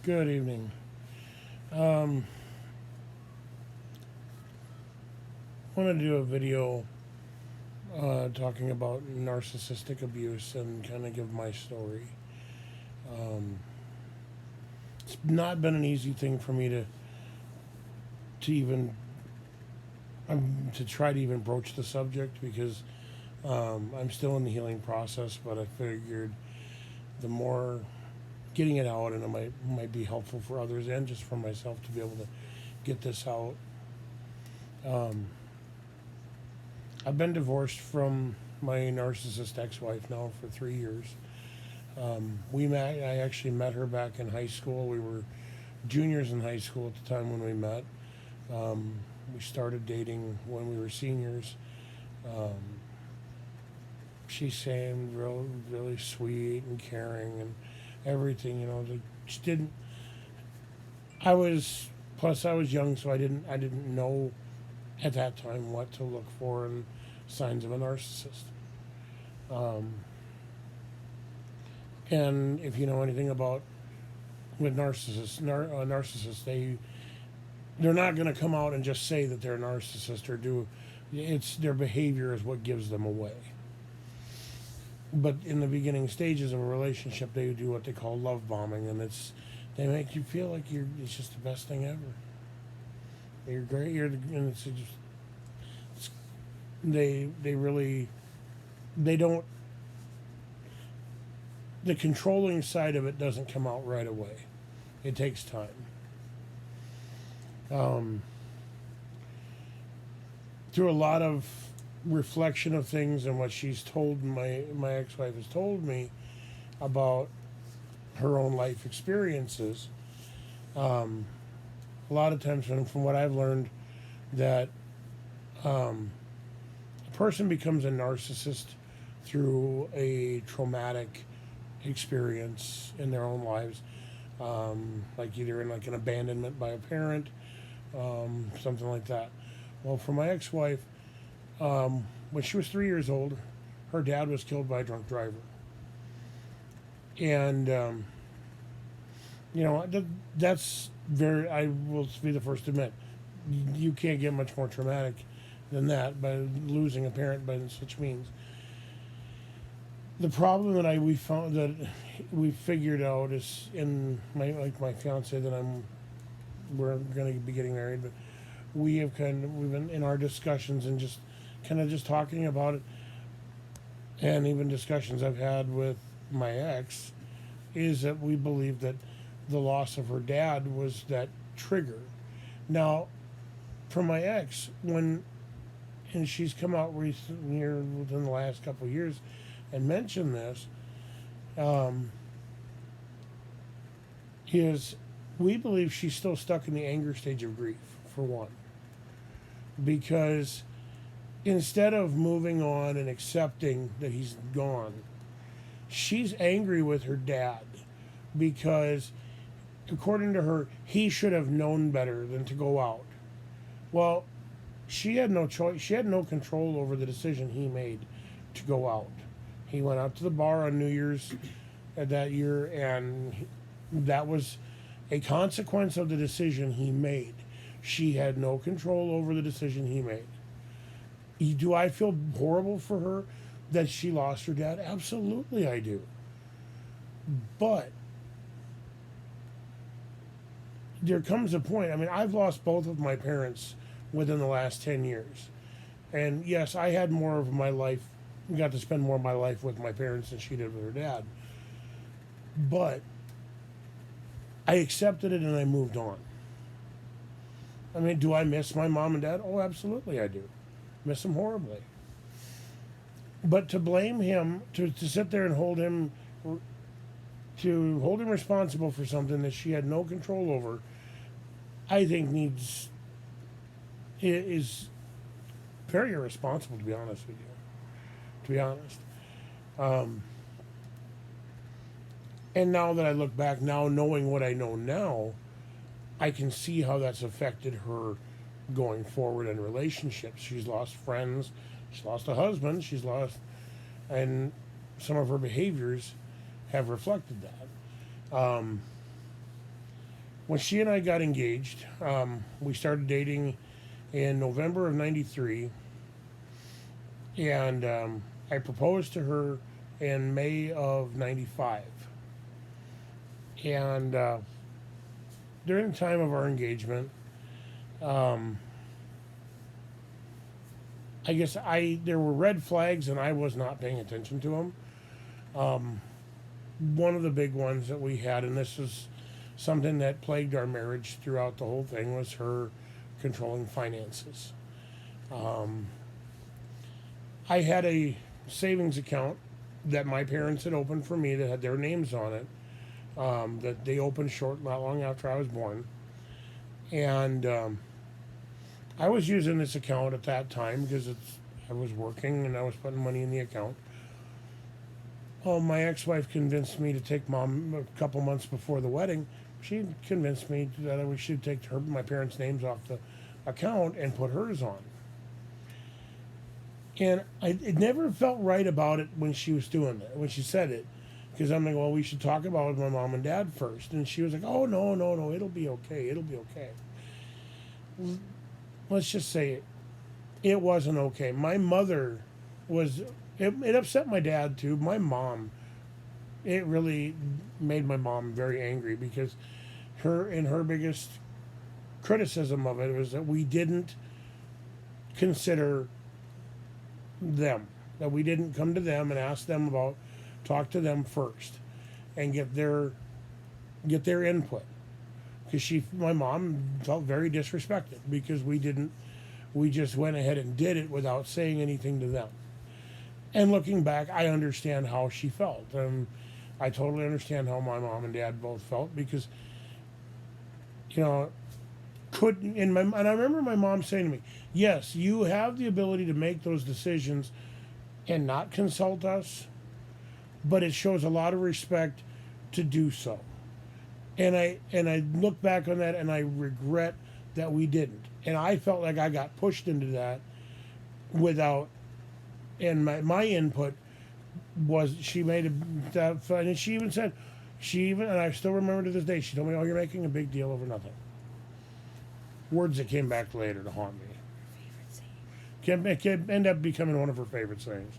Good evening. Um, wanted to do a video talking about narcissistic abuse and kind of give my story. Um, it's not been an easy thing for me to even to try to even broach the subject because I'm still in the healing process. But I figured the more getting it out, and it might be helpful for others and just for myself to be able to get this out. Um, I've been divorced from my narcissist ex-wife now for 3 years. We met. I actually met her back in high school. We were juniors in high school at the time when we met. Um, we started dating when we were seniors. Um, she seemed really sweet and caring and everything. She didn't. I was plus I was young, so I didn't know at that time what to look for and signs of a narcissist. Um, and if you know anything about with narcissists, they're not going to come out and just say that they're a narcissist or do. It's their behavior is what gives them away. But in the beginning stages of a relationship, they do what they call love bombing, and they make you feel like it's just the best thing ever. You're great. And it's they really they don't. The controlling side of it doesn't come out right away. It takes time. Um, Through a lot of reflection of things and what she's told my ex-wife has told me about her own life experiences, a lot of times from what I've learned that a person becomes a narcissist through a traumatic experience in their own lives, like either in like an abandonment by a parent, something like that. Well, for my ex-wife, when she was 3 years old, her dad was killed by a drunk driver, and that's very. I will be the first to admit, you can't get much more traumatic than that by losing a parent by such means. The problem that we figured out is in my fiance that we're going to be getting married, but we've been in our discussions and just talking about it, and even discussions I've had with my ex, is that we believe that the loss of her dad was that trigger. Now, for my ex, and she's come out recently here within the last couple of years and mentioned this, is we believe she's still stuck in the anger stage of grief, for one. Because instead of moving on and accepting that he's gone, she's angry with her dad because, according to her, he should have known better than to go out. Well, she had no choice. She had no control over the decision he made to go out. He went out to the bar on New Year's that year, and that was a consequence of the decision he made. She had no control over the decision he made. Do I feel horrible for her that she lost her dad? Absolutely, I do. But there comes a point. I mean, I've lost both of my parents within the last 10 years. And yes, I had more of my life, got to spend more of my life with my parents than she did with her dad. But I accepted it and I moved on. I mean, do I miss my mom and dad? Oh, absolutely I do. Miss them horribly. But to blame him, to sit there and hold him responsible for something that she had no control over, I think is very irresponsible, to be honest with you. To be honest. And now that I look back, now knowing what I know now, I can see how that's affected her going forward in relationships. She's lost friends, she's lost a husband, and some of her behaviors have reflected that. When she and I got engaged, we started dating in November of '93, and I proposed to her in May of '95. And during the time of our engagement, um, I guess there were red flags, and I was not paying attention to them. Um, One of the big ones that we had, and this is something that plagued our marriage throughout the whole thing, was her controlling finances. Um, I had a savings account that my parents had opened for me that had their names on it, that they opened not long after I was born. And I was using this account at that time because I was working and I was putting money in the account. Oh, my ex-wife convinced me to take mom a couple months before the wedding. She convinced me that we should take my parents' names off the account and put hers on. And it never felt right about it when she was doing that, when she said it. Because I'm like, well, we should talk about it with my mom and dad first. And she was like, oh, no, no, no, it'll be okay. It'll be okay. Let's just say it wasn't okay. My mother it upset my dad too. My mom, it really made my mom very angry because her biggest criticism of it was that we didn't consider them, that we didn't come to them and ask them talk to them first and get their input. Because my mom felt very disrespected because we just went ahead and did it without saying anything to them. And looking back, I understand how she felt. I totally understand how my mom and dad both felt because, you know, and I remember my mom saying to me, yes, you have the ability to make those decisions and not consult us, but it shows a lot of respect to do so. And I look back on that and I regret that we didn't. And I felt like I got pushed into that and my input was, she made that, and she even said, and I still remember to this day, she told me, oh, you're making a big deal over nothing. Words that came back later to haunt me. Can end up becoming one of her favorite sayings.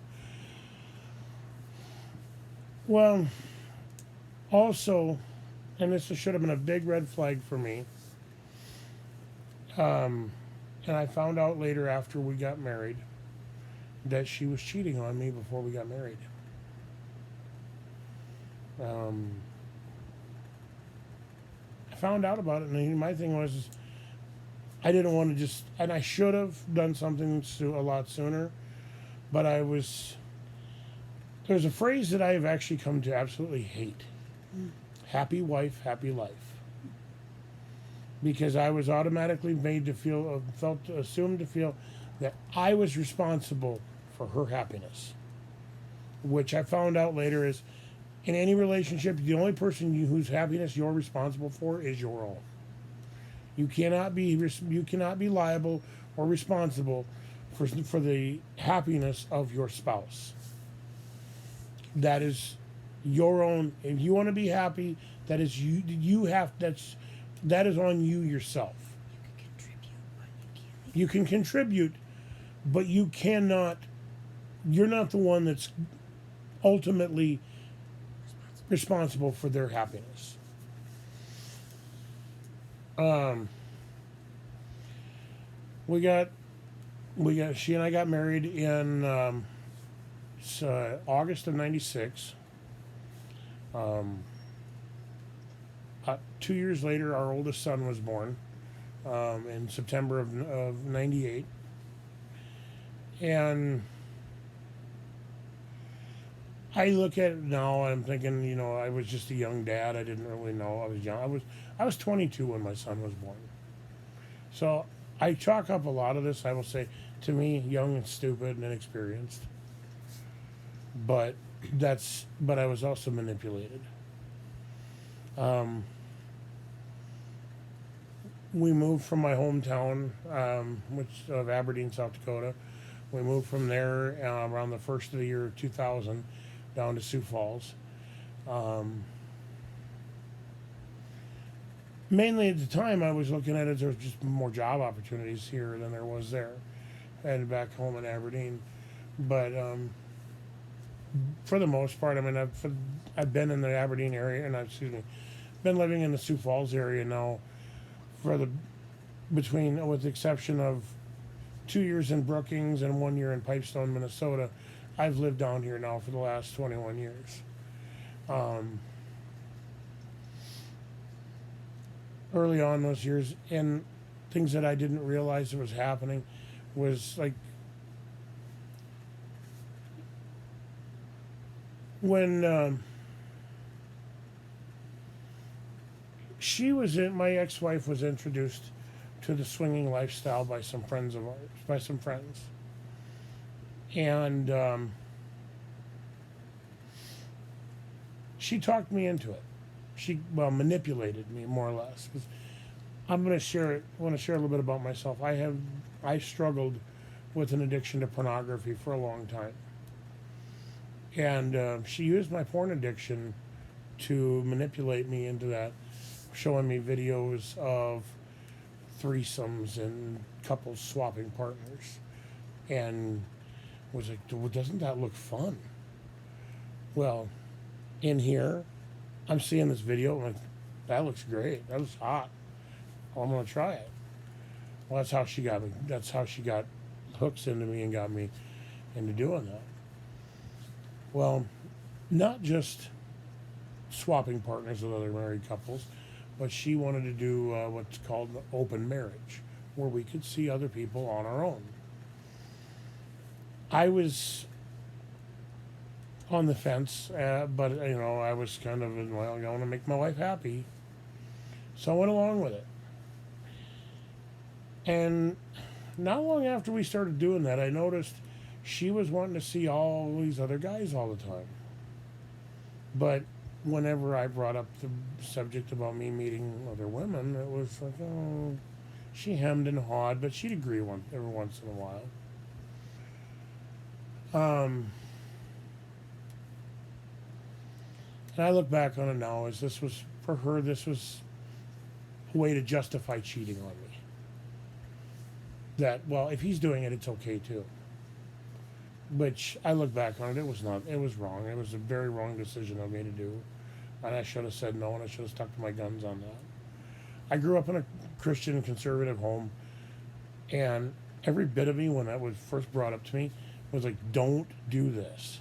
Well, also, and this should have been a big red flag for me, and I found out later after we got married that she was cheating on me before we got married. I found out about it, and my thing was, I didn't want to and I should have done something a lot sooner, but there's a phrase that I have actually come to absolutely hate. Happy wife, happy life. Because I was automatically made to assumed to feel that I was responsible for her happiness. Which I found out later is, in any relationship, the only person whose happiness you're responsible for is your own. You cannot be liable or responsible for the happiness of your spouse. That is your own. If you want to be happy, that is that is on you yourself. You can contribute, but you cannot. You're not the one that's ultimately responsible for their happiness. She and I got married in August of '96. 2 years later, our oldest son was born in September of '98, and I look at it now and I'm thinking, I was just a young dad. I didn't really know. I was young. I was 22 when my son was born. So I chalk up a lot of this, I will say, to me, young and stupid and inexperienced. But I was also manipulated. We moved from my hometown, of Aberdeen, South Dakota. We moved from there around the first of the year 2000 down to Sioux Falls. mainly at the time I was looking at it, there was just more job opportunities here than there was there, and back home in Aberdeen. But for the most part, I mean, I've been in the Aberdeen area, and excuse me, been living in the Sioux Falls area now for the between, with the exception of 2 years in Brookings and 1 year in Pipestone, Minnesota. I've lived down here now for the last 21 years. Early on those years, and things that I didn't realize was happening was like when my ex-wife was introduced to the swinging lifestyle by some friends of ours, by some friends, and she talked me into it. She manipulated me more or less. 'Cause I'm going to share it. I want to share a little bit about myself. I struggled with an addiction to pornography for a long time, and she used my porn addiction to manipulate me into that, showing me videos of threesomes and couples swapping partners, and was like, "Well, doesn't that look fun?" Well, in here, I'm seeing this video, and like, that looks great. That looks hot. Well, I'm gonna try it. Well, that's how she got me. That's how she got hooks into me and got me into doing that. Well, not just swapping partners with other married couples, but she wanted to do what's called an open marriage, where we could see other people on our own. I was on the fence, but I was kind of, well, I want to make my wife happy, so I went along with it. And not long after we started doing that, I noticed she was wanting to see all these other guys all the time. But whenever I brought up the subject about me meeting other women, it was like, oh, she hemmed and hawed, but she'd agree every once in a while. And I look back on it now as this was, for her, this was a way to justify cheating on me. That, well, if he's doing it, it's okay too. Which I look back on it, it was not, it was wrong. It was a very wrong decision of me to do. And I should have said no, and I should have stuck to my guns on that. I grew up in a Christian conservative home, and every bit of me, when that was first brought up to me, was like, don't do this.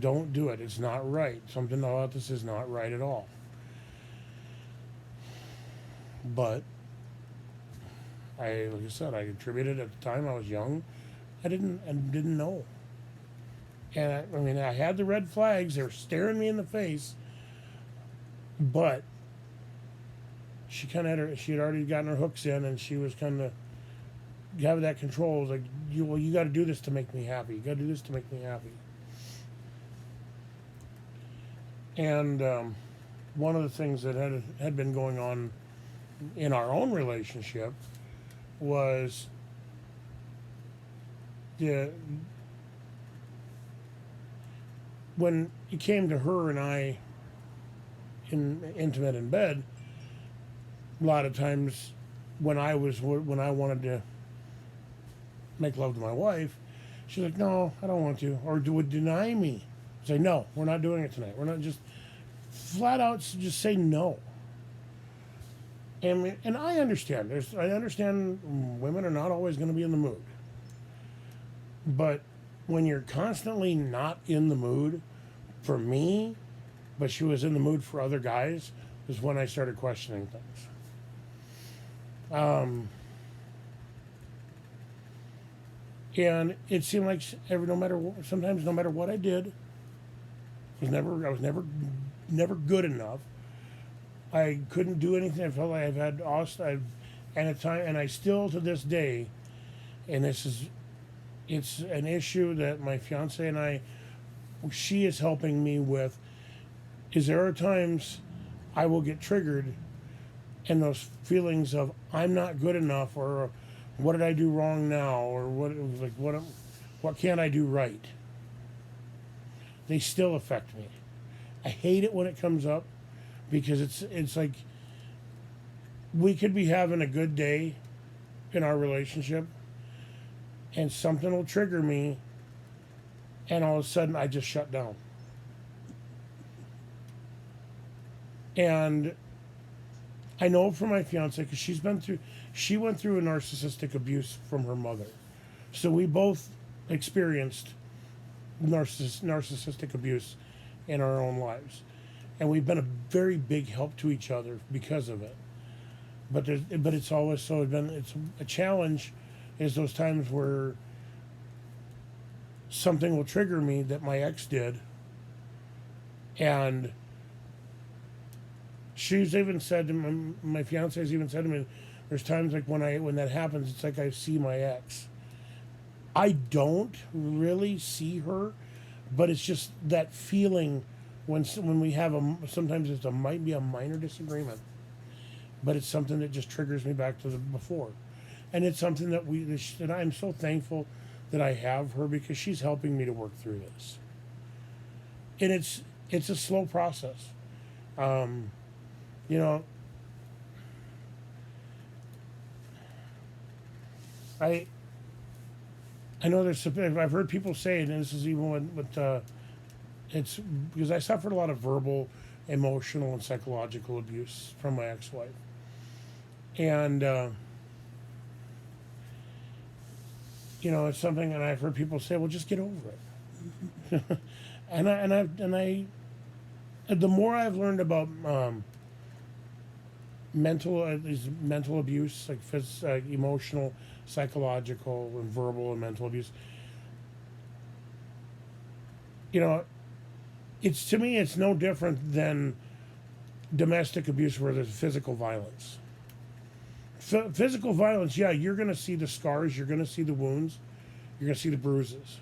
Don't do it. It's not right. Something about this is not right at all. But like I said, I attributed at the time I was young. I didn't know. And I mean, I had the red flags. They were staring me in the face. But she kind of she had already gotten her hooks in, and she was kind of having that control. It was like, you got to do this to make me happy. You got to do this to make me happy. And one of the things that had been going on in our own relationship was when it came to her and I intimate in bed, a lot of times when I wanted to make love to my wife, she's like, no, I don't want to, or would deny me. Say, no, we're not doing it tonight. We're not, just flat out just say no. And I understand. I understand women are not always going to be in the mood. But when you're constantly not in the mood for me, but she was in the mood for other guys, is when I started questioning things. And it seemed like sometimes no matter what I did, I was never good enough. I couldn't do anything. I felt like and at time, and I still to this day, and it's an issue that my fiance and she is helping me with, is there are times I will get triggered, and those feelings of I'm not good enough, or what did I do wrong now, or what can't I do right? They still affect me. I hate it when it comes up, because it's like we could be having a good day in our relationship, and something will trigger me, and all of a sudden I just shut down. And I know from my fiance, because she went through a narcissistic abuse from her mother. So we both experienced narcissistic abuse in our own lives. And we've been a very big help to each other because of it. But it's always it's a challenge, is those times where something will trigger me that my ex did, and she's even said to me, my fiance has even said to me, there's times like when that happens, it's like I see my ex. I don't really see her, but it's just that feeling when we have sometimes might be a minor disagreement, but it's something that just triggers me back to the before, and it's something that I'm so thankful that I have her, because she's helping me to work through this, and it's a slow process. You know, I know I've heard people say, and this is even with it's because I suffered a lot of verbal, emotional, and psychological abuse from my ex-wife, and it's something, and I've heard people say, "Well, just get over it." and the more I've learned about mental abuse, like emotional, psychological, and verbal and mental abuse, it's, to me, it's no different than domestic abuse where there's physical violence. Physical violence, yeah, you're going to see the scars, you're going to see the wounds, you're going to see the bruises.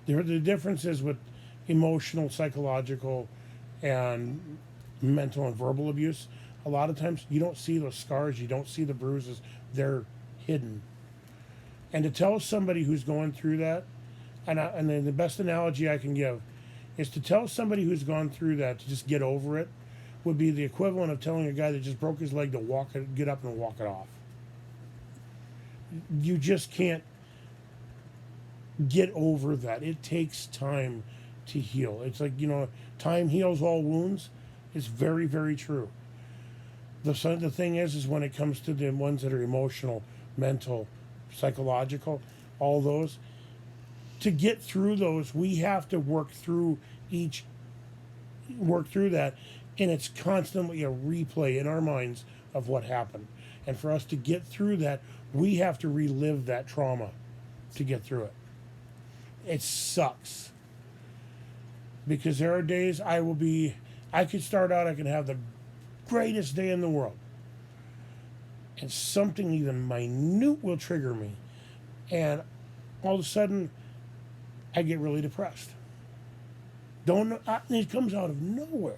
The difference is with emotional, psychological, and mental and verbal abuse, a lot of times you don't see those scars, you don't see the bruises, they're hidden. And to tell somebody who's going through that, and then the best analogy I can give is to tell somebody who's gone through that to just get over it would be the equivalent of telling a guy that just broke his leg to get up and walk it off. You just can't get over that. It takes time to heal. It's like, time heals all wounds. It's very, very true. The thing is when it comes to the ones that are emotional, mental, psychological, all those, to get through those, we have to work through that, and it's constantly a replay in our minds of what happened. And for us to get through that, we have to relive that trauma to get through it. It sucks. Because there are days I could start out, I could have the greatest day in the world, and something even minute will trigger me, and all of a sudden I get really depressed. It comes out of nowhere.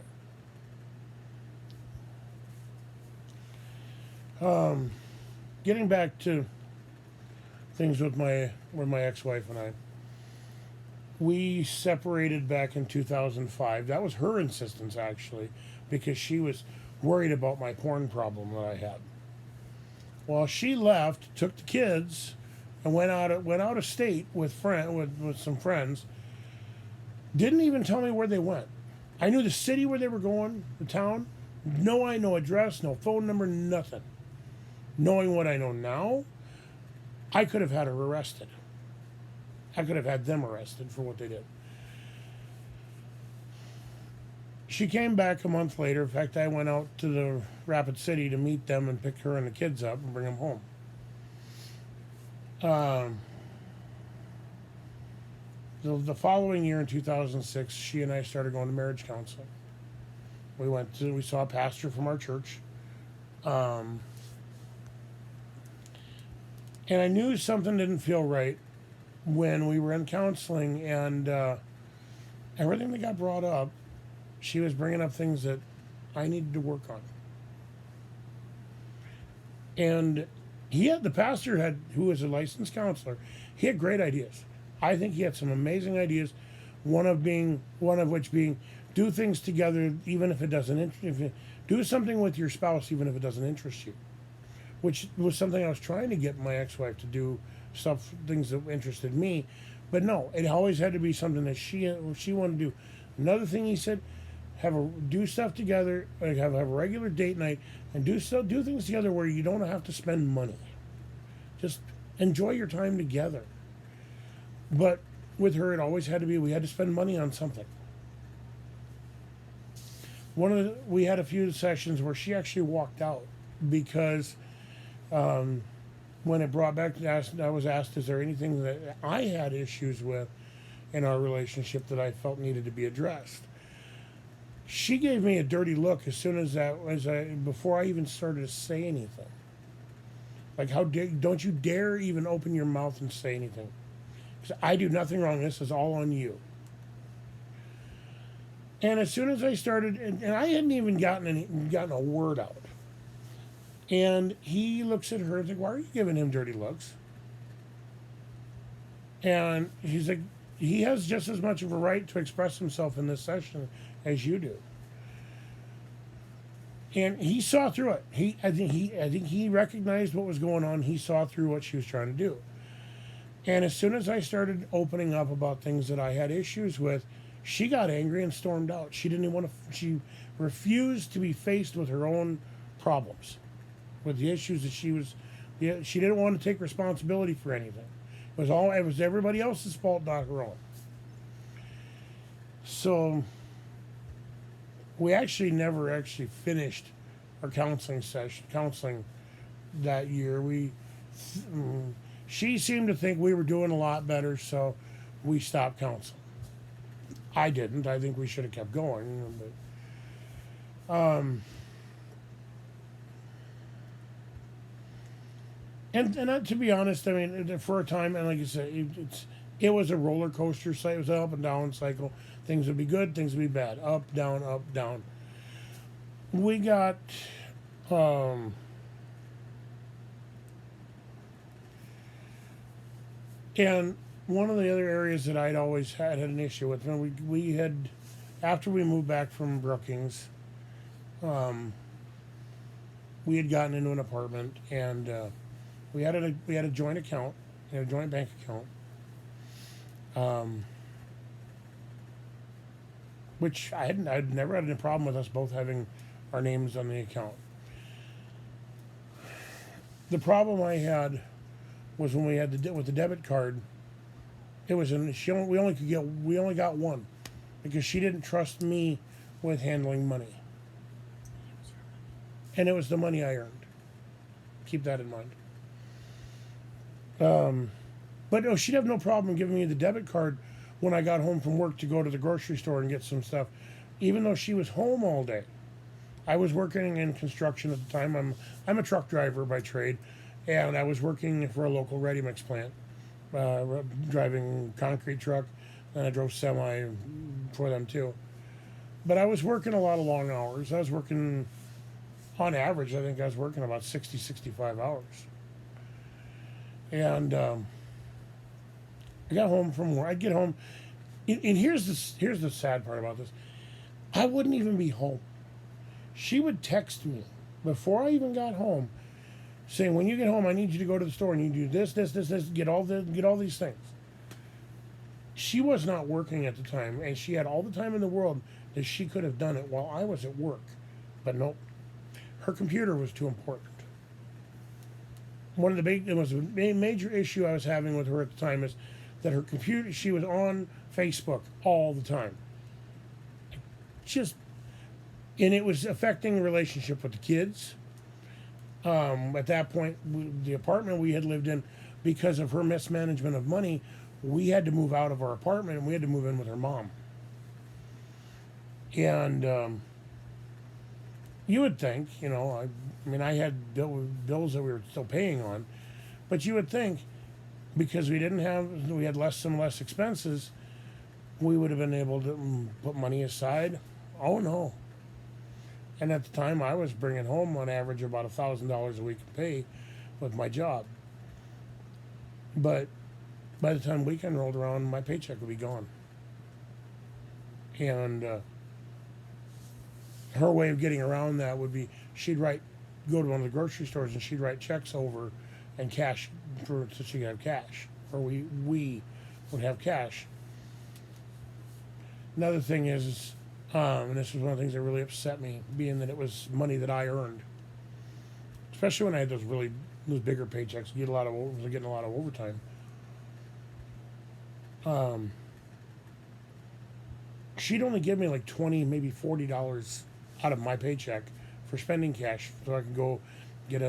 Getting back to things with my ex-wife and I, we separated back in 2005. That was her insistence, actually, because she was worried about my porn problem that I had. Well, she left, took the kids, and went out of state with some friends. Didn't even tell me where they went. I knew the city where they were going, the town. No address, no phone number, nothing. Knowing what I know now, I could have had her arrested. I could have had them arrested for what they did. She came back a month later. In fact, I went out to the Rapid City to meet them and pick her and the kids up and bring them home. The following year, in 2006, she and I started going to marriage counseling. We saw a pastor from our church. And I knew something didn't feel right when we were in counseling, and everything that got brought up, she was bringing up things that I needed to work on. And the pastor who was a licensed counselor, he had great ideas. I think he had some amazing ideas. One of which being, do things together, even if it doesn't. Do something with your spouse, even if it doesn't interest you. which was something I was trying to get my ex-wife to do, things that interested me. But no, it always had to be something that she wanted to do. Another thing he said, do stuff together, like have a regular date night, and do things together where you don't have to spend money. Just enjoy your time together. But with her, it always had to be we had to spend money on something. We had a few sessions where she actually walked out because when it brought back I was asked, is there anything that I had issues with in our relationship that I felt needed to be addressed? She gave me a dirty look as soon as before I even started to say anything. Like, don't you dare even open your mouth and say anything. Because I do nothing wrong. This is all on you. And as soon as I started, and I hadn't even gotten a word out. And he looks at her and like, why are you giving him dirty looks? And he's like, he has just as much of a right to express himself in this session as you do. And he saw through it. I think he recognized what was going on. He saw through what she was trying to do. And as soon as I started opening up about things that I had issues with, she got angry and stormed out. She didn't want to. She refused to be faced with her own problems, with the issues that she was. She didn't want to take responsibility for anything. It was everybody else's fault, not her own. So we actually never actually finished our counseling that year. She seemed to think we were doing a lot better, so we stopped counseling. I didn't. I think we should have kept going. But, and to be honest, I mean, for a time, and like you said, it was a roller coaster. So it was an up and down cycle. Things would be good, things would be bad. Up, down, up, down. We got and one of the other areas that I'd always had an issue with, when we had, after we moved back from Brookings, we had gotten into an apartment, and we had a joint account, a joint bank account, which I'd never had any problem with us both having our names on the account. The problem I had was when we had with the debit card. It was we only got one because she didn't trust me with handling money, and it was the money I earned. Keep that in mind. But no, she'd have no problem giving me the debit card when I got home from work to go to the grocery store and get some stuff, even though she was home all day. I was working in construction at the time. I'm a truck driver by trade, and I was working for a local ready-mix plant. Driving concrete truck, and I drove semi for them too. But I was working a lot of long hours. I was working, on average, I think I was working about 60, 65 hours. And I got home from work. I'd get home, and here's the sad part about this. I wouldn't even be home. She would text me before I even got home, saying, when you get home, I need you to go to the store and you do this, get all these things. She was not working at the time, and she had all the time in the world that she could have done it while I was at work. But no, her computer was too important. It was a major issue I was having with her at the time is that her computer, she was on Facebook all the time. And it was affecting the relationship with the kids. At that point, the apartment we had lived in, because of her mismanagement of money, we had to move out of our apartment and we had to move in with her mom. And you would think, I had bills that we were still paying on, but you would think, because we had some less expenses, we would have been able to put money aside. Oh no. And at the time, I was bringing home on average about $1,000 a week in pay with my job. But by the time weekend rolled around, my paycheck would be gone. And her way of getting around that would be she'd write go to one of the grocery stores and she'd write checks over and cash so she could have cash, or we would have cash. Another thing is, and this was one of the things that really upset me, being that it was money that I earned, especially when I had those bigger paychecks, getting a lot of overtime. She'd only give me like $20, maybe $40 out of my paycheck for spending cash, so I could go get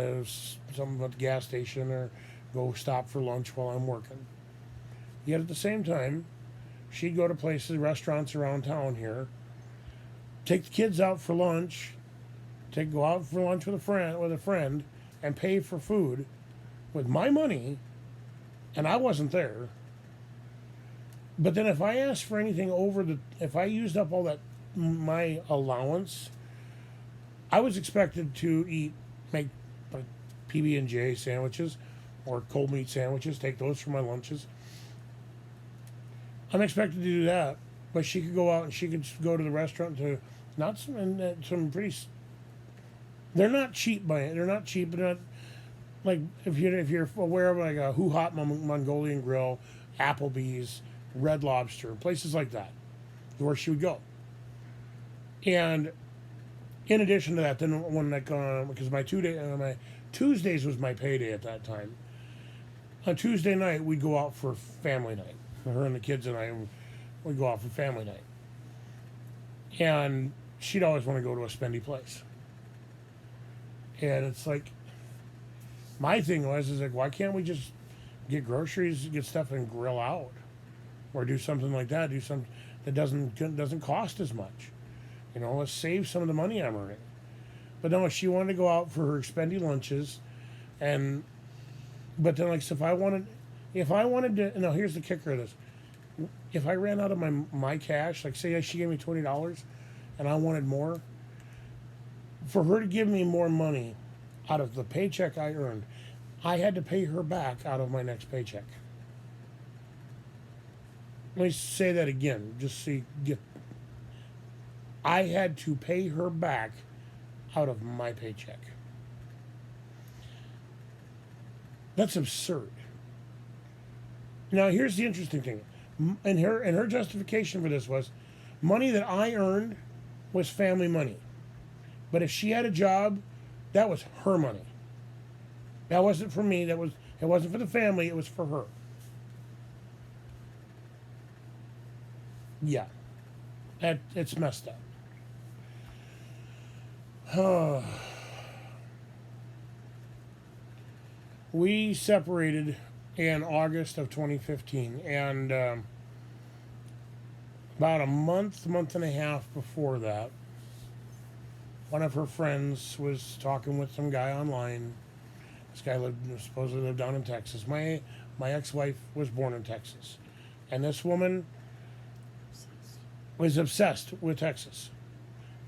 something at the gas station or go stop for lunch while I'm working. Yet at the same time, she'd go to places, restaurants around town here, take the kids out for lunch, go out for lunch with a friend, and pay for food with my money, and I wasn't there. But then if I asked for anything if I used up all that my allowance, I was expected to make PB&J sandwiches or cold meat sandwiches, take those for my lunches. I'm expected to do that, but she could go out and she could go to the restaurant to some pretty. They're not cheap, they're not cheap. They're not like if you're aware of like a Who Hot Mongolian Grill, Applebee's, Red Lobster, places like that, where she would go. And in addition to that, then because my Tuesdays was my payday at that time. On Tuesday night, we'd go out for family night. Her and the kids and I would go out for family night. And she'd always want to go to a spendy place. And it's like, my thing is like, why can't we just get groceries, get stuff, and grill out, or do something like that? Do something that doesn't cost as much. Let's save some of the money I'm earning. But no, she wanted to go out for her spendy lunches, but then like so if I wanted to, no, here's the kicker of this. If I ran out of my cash, like say she gave me $20 and I wanted more, for her to give me more money out of the paycheck I earned, I had to pay her back out of my next paycheck. Let me say that again, just so you get. I had to pay her back out of my paycheck. That's absurd. Now, here's the interesting thing. And her justification for this was, money that I earned was family money. But if she had a job, that was her money. That wasn't for me. It wasn't for the family. It was for her. Yeah. It's messed up. We separated in August of 2015, and about a month and a half before that, one of her friends was talking with some guy online. This guy supposedly lived down in Texas. My ex-wife was born in Texas, and this woman was obsessed with Texas.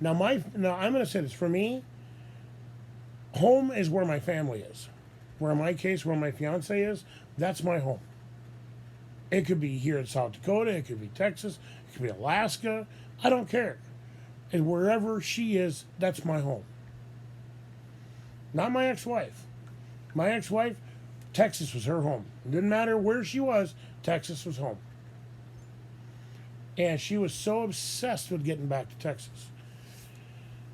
Now I'm going to say this. For me, home is where my family is. Where in my case, where my fiance is, that's my home. It could be here in South Dakota. It could be Texas. It could be Alaska. I don't care. And wherever she is, that's my home. Not my ex-wife. My ex-wife, Texas was her home. It didn't matter where she was, Texas was home. And she was so obsessed with getting back to Texas.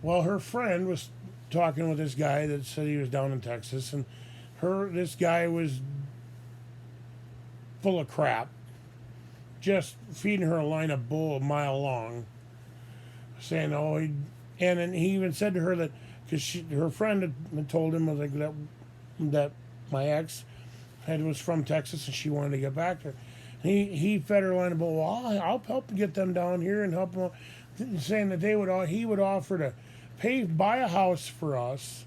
Well, her friend was talking with this guy that said he was down in Texas, and this guy was full of crap, just feeding her a line of bull a mile long, saying, and then he even said to her that, because her friend had told him like that my ex was from Texas and she wanted to get back there. He fed her a line of bull. Well, I'll help get them down here and help them, saying that he would offer to buy a house for us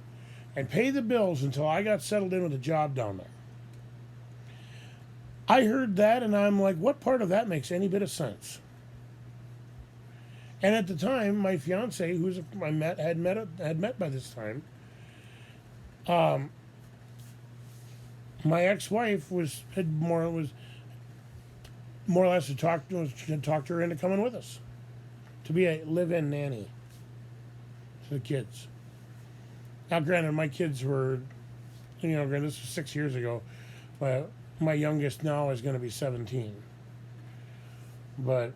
and pay the bills until I got settled in with a job down there. I heard that and I'm like, what part of that makes any bit of sense? And at the time, my fiance, had met by this time, my ex-wife had more or less talked her into coming with us to be a live-in nanny to the kids. Now, granted, my kids were, granted, this was 6 years ago, but my youngest now is going to be 17. But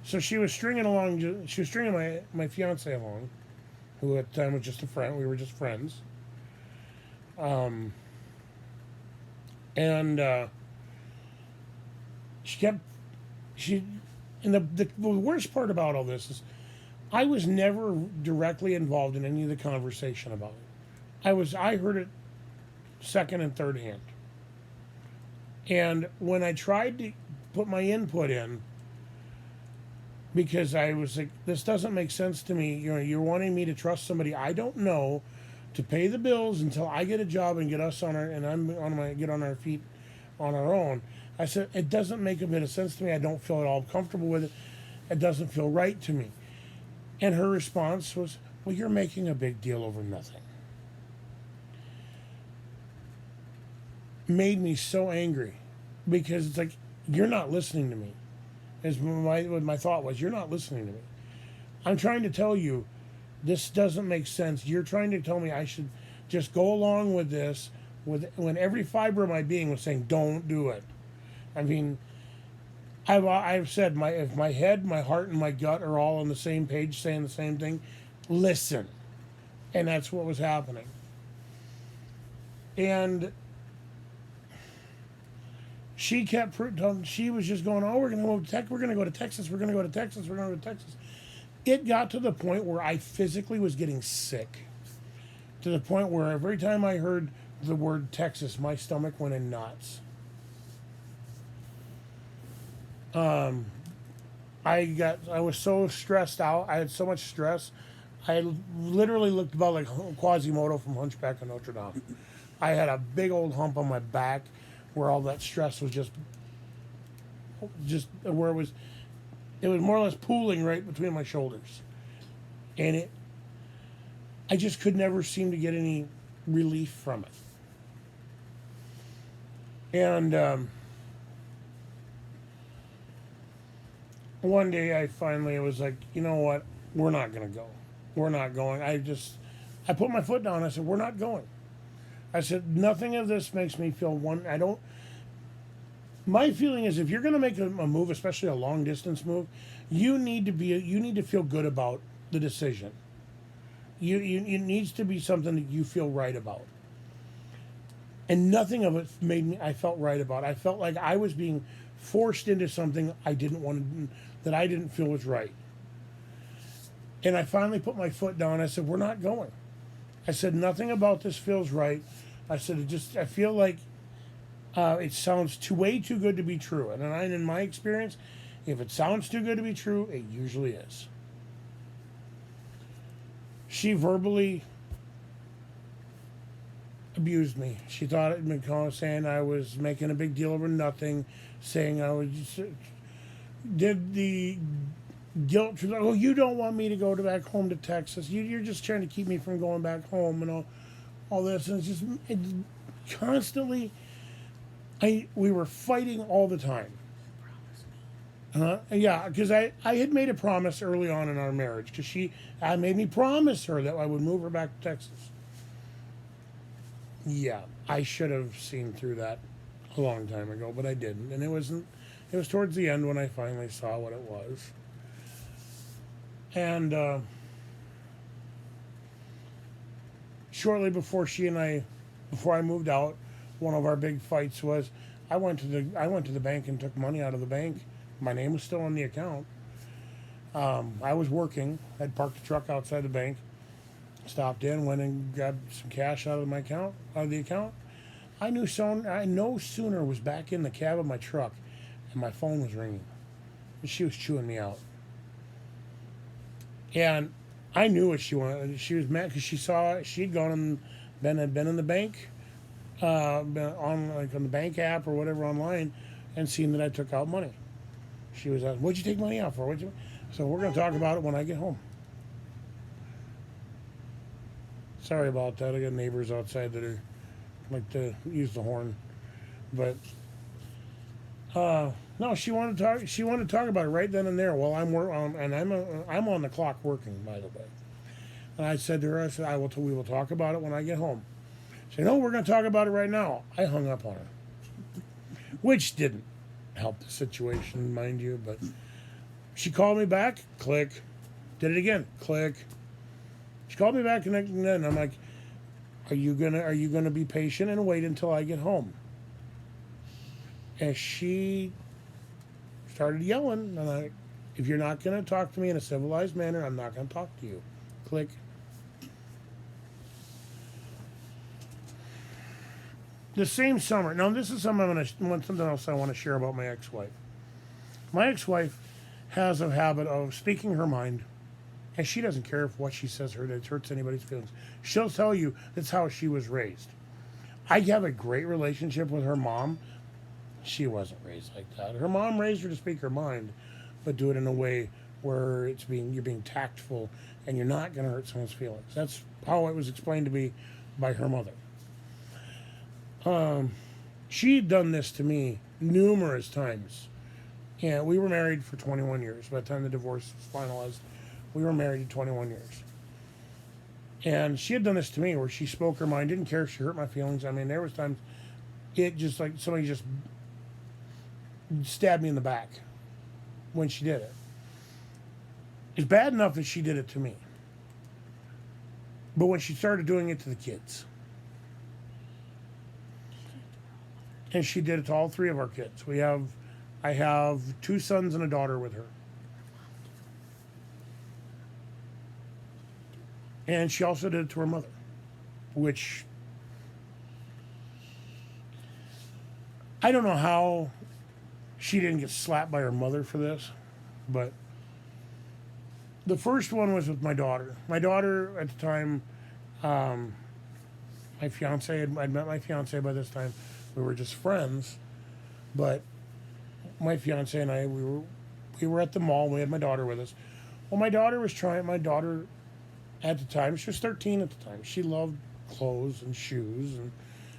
so she was stringing along. She was stringing my fiance along, who at the time was just a friend. We were just friends. And she and the worst part about all this is I was never directly involved in any of the conversation about it. I heard it second and third hand. And when I tried to put my input in, because I was like, this doesn't make sense to me. You're wanting me to trust somebody I don't know to pay the bills until I get a job and get us get on our feet on our own. I said, it doesn't make a bit of sense to me. I don't feel at all comfortable with it. It doesn't feel right to me. And her response was, well, you're making a big deal over nothing. Made me so angry, because it's like, you're not listening to me. What my thought was, you're not listening to me. I'm trying to tell you, this doesn't make sense. You're trying to tell me I should just go along with this, when every fiber of my being was saying, don't do it. I mean, I've said, if my head, my heart, and my gut are all on the same page saying the same thing, listen. And that's what was happening. And she kept she was just going, oh, we're going to go to Texas, we're going to go to Texas, we're going to go to Texas. It got to the point where I physically was getting sick. To the point where every time I heard the word Texas, my stomach went in knots. I was so stressed out. I had so much stress. I literally looked about like Quasimodo from Hunchback of Notre Dame. I had a big old hump on my back where all that stress was just where it was more or less pooling right between my shoulders. And I just could never seem to get any relief from it. And one day I was like, you know what? We're not going to go. We're not going. I put my foot down. I said, we're not going. I said, nothing of this makes me feel my feeling is, if you're going to make a move, especially a long distance move, you need to feel good about the decision. It needs to be something that you feel right about. And nothing of it I felt right about. I felt like I was being forced into something that I didn't feel was right. And I finally put my foot down. I said, we're not going. I said, nothing about this feels right. I said, I feel like it sounds way too good to be true. And in my experience, if it sounds too good to be true, it usually is. She verbally abused me. She thought it was saying I was making a big deal over nothing, saying I was did the guilt. She's like, oh, you don't want me to go back home to Texas. You're just trying to keep me from going back home and all this. And it's constantly, we were fighting all the time. Yeah, because I had made a promise early on in our marriage, because I made me promise her that I would move her back to Texas. Yeah, I should have seen through that a long time ago, but I didn't. And it was towards the end when I finally saw what it was. And shortly before before I moved out, one of our big fights was I went to the bank and took money out of the bank. My name was still on the account. I was working. I'd parked the truck outside the bank, stopped in, went and grabbed some cash out of the account. I no sooner was back in the cab of my truck, and my phone was ringing. She was chewing me out. And I knew what she wanted. She was mad because she'd gone and been in the bank, been on the bank app or whatever online, and seen that I took out money. She was asking, "What'd you take money out for?" So we're going to talk about it when I get home. Sorry about that. I got neighbors outside that like to use the horn, but No, she wanted to talk. She wanted to talk about it right then and there. While and I'm on the clock working, by the way. And I said to her, I said, we will talk about it when I get home. She said, no, we're going to talk about it right now. I hung up on her, which didn't help the situation, mind you. But she called me back. Click. Did it again. Click. She called me back, and then I'm like, are you gonna be patient and wait until I get home? And she started yelling, and if you're not going to talk to me in a civilized manner, I'm not going to talk to you. Click. The same summer. Now, this is something else I want to share about my ex-wife. My ex-wife has a habit of speaking her mind, and she doesn't care if what she says hurts anybody's feelings. She'll tell you that's how she was raised. I have a great relationship with her mom. She wasn't raised like that. Her mom raised her to speak her mind, but do it in a way where you're being tactful and you're not going to hurt someone's feelings. That's how it was explained to me by her mother. She'd done this to me numerous times. Yeah, we were married for 21 years. By the time the divorce was finalized, we were married 21 years. And she had done this to me where she spoke her mind, didn't care if she hurt my feelings. I mean, there was times it just like somebody just stabbed me in the back when she did it. It's bad enough that she did it to me. But when she started doing it to the kids, and she did it to all three of our kids. I have 2 sons and a daughter with her. And she also did it to her mother, which I don't know how she didn't get slapped by her mother for this, but the first one was with my daughter. My daughter at the time, my fiance, I'd met my fiance by this time. We were just friends, but my fiance and I, we were at the mall. We had my daughter with us. Well, my daughter at the time, she was 13 at the time. She loved clothes and shoes, and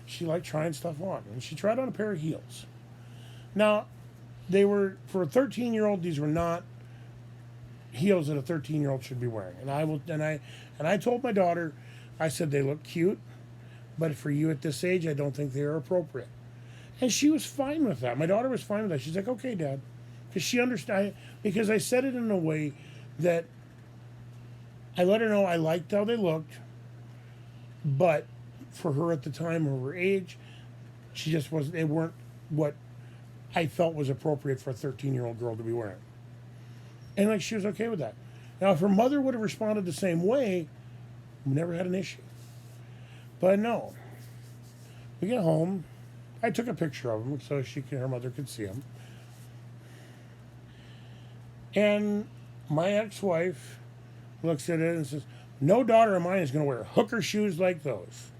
she liked trying stuff on. And she tried on a pair of heels. Now, they were, for a 13-year-old, these were not heels that a 13-year-old should be wearing. And I told my daughter, I said, they look cute, but for you at this age, I don't think they are appropriate. And she was fine with that. My daughter was fine with that. She's like, okay, Dad. Because she understood, because I said it in a way that I let her know I liked how they looked, but for her at the time, her age, she just wasn't, they weren't what I felt was appropriate for a 13-year-old girl to be wearing. And like, she was okay with that. Now, if her mother would have responded the same way, we never had an issue. But no. We get home. I took a picture of them so her mother could see them. And my ex-wife looks at it and says, no daughter of mine is going to wear hooker shoes like those.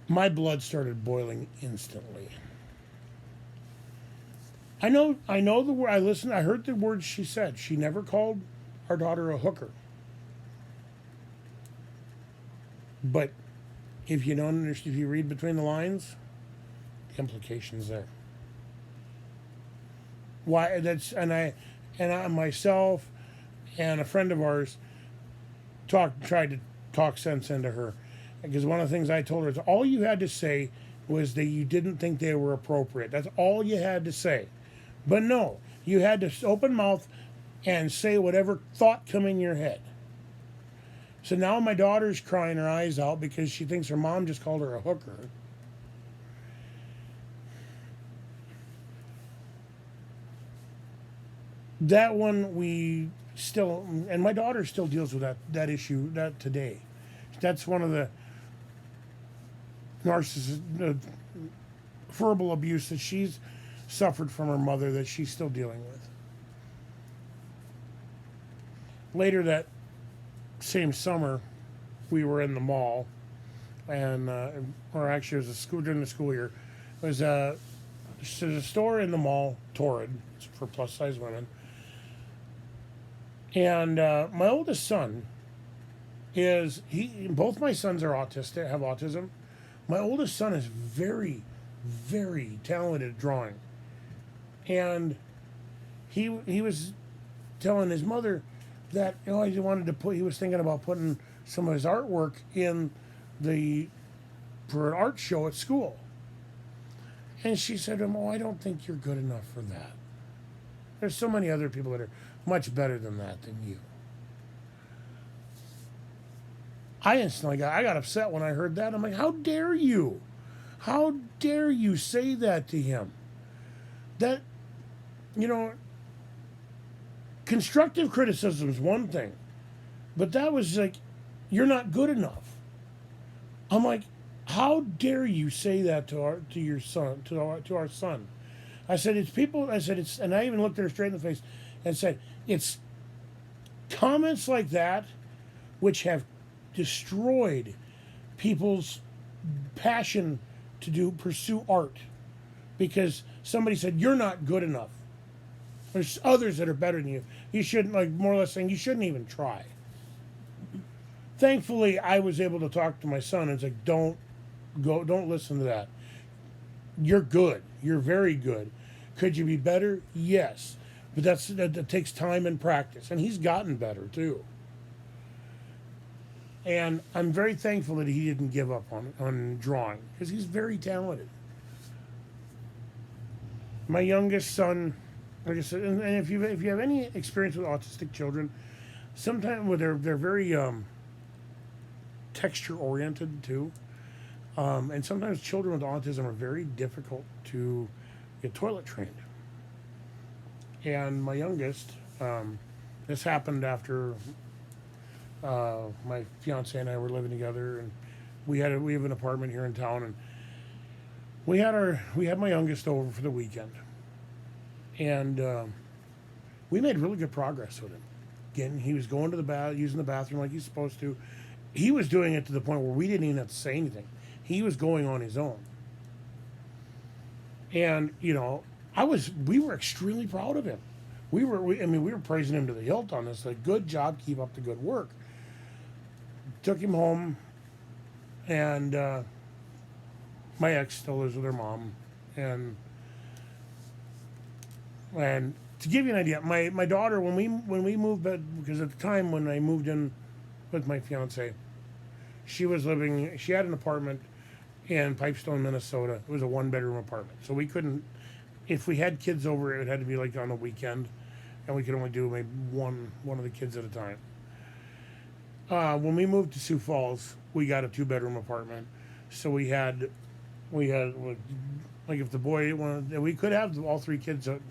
My blood started boiling instantly. I know the word. I heard the words she said. She never called our daughter a hooker. But if you don't understand, if you read between the lines, the implication's there. Why? I myself and a friend of ours tried to talk sense into her, because one of the things I told her is all you had to say was that you didn't think they were appropriate. That's all you had to say. But no, you had to open mouth and say whatever thought come in your head. So now my daughter's crying her eyes out because she thinks her mom just called her a hooker. That one and my daughter still deals with that issue today. That's one of the verbal abuse that she's suffered from her mother that she's still dealing with. Later that same summer, we were in the mall, and or actually it was during the school year. It was a store in the mall, Torrid, for plus size women. And my oldest son both my sons are autistic, have autism. My oldest son is very, very talented at drawing, and he was telling his mother that he wanted to put. He was thinking about putting some of his artwork in the for an art show at school. And she said to him, "Oh, I don't think you're good enough for that. There's so many other people that are much better than that than you." I got upset when I heard that. I'm like, "How dare you? How dare you say that to him? That, you know, constructive criticism is one thing, but that was like, you're not good enough." I'm like, "How dare you say that to your son, to our son?" I said, "It's people." I said, "It's," and I even looked at her straight in the face and said, "It's comments like that which have destroyed people's passion to pursue art because somebody said you're not good enough. There's others that are better than you. You shouldn't," like more or less saying you shouldn't even try. Thankfully, I was able to talk to my son and say, don't listen to that. You're good. You're very good. Could you be better? Yes. But that takes time and practice. And he's gotten better too. And I'm very thankful that he didn't give up on drawing because he's very talented. My youngest son, like I said, and if you have any experience with autistic children, sometimes they're very texture oriented too. And sometimes children with autism are very difficult to get toilet trained. And my youngest, this happened after my fiance and I were living together, and we have an apartment here in town, and we had my youngest over for the weekend, and we made really good progress with him. Again, he was going to the using the bathroom like he's supposed to. He was doing it to the point where we didn't even have to say anything. He was going on his own. And, we were extremely proud of him. We were praising him to the hilt on this. Like, good job, keep up the good work. Took him home, and my ex still lives with her mom. And to give you an idea, my daughter, when we moved, because at the time when I moved in with my fiance, she had an apartment in Pipestone, Minnesota. It was a 1-bedroom apartment. So we couldn't, if we had kids over, it had to be like on a weekend, and we could only do maybe one of the kids at a time. When we moved to Sioux Falls, we got a 2-bedroom apartment. So we had like if the boy wanted, we could have all 3 kids at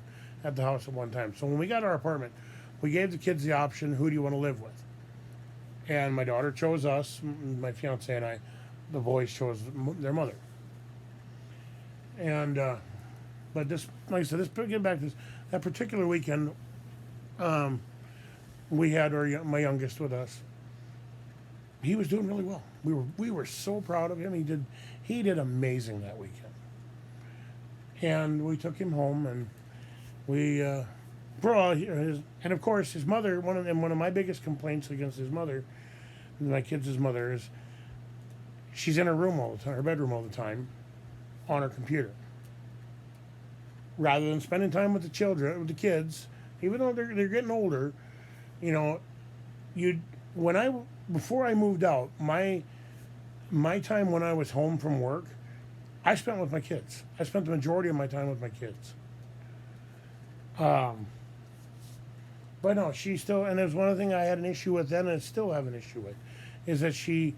the house at one time. So when we got our apartment, we gave the kids the option, who do you want to live with? And my daughter chose us, my fiance and I. The boys chose their mother. And but this, like I said, getting back to that particular weekend, we had my youngest with us. He was doing really well. We were so proud of him. He did amazing that weekend. And we took him home, and we and of course his mother. One of my biggest complaints against his mother, my kids' mother, is she's in her room all the time, her bedroom all the time, on her computer. Rather than spending time with the kids, even though they're getting older, before I moved out, my time when I was home from work, I spent with my kids. I spent the majority of my time with my kids. But no, she still, and there's one thing I had an issue with then, and I still have an issue with, is that she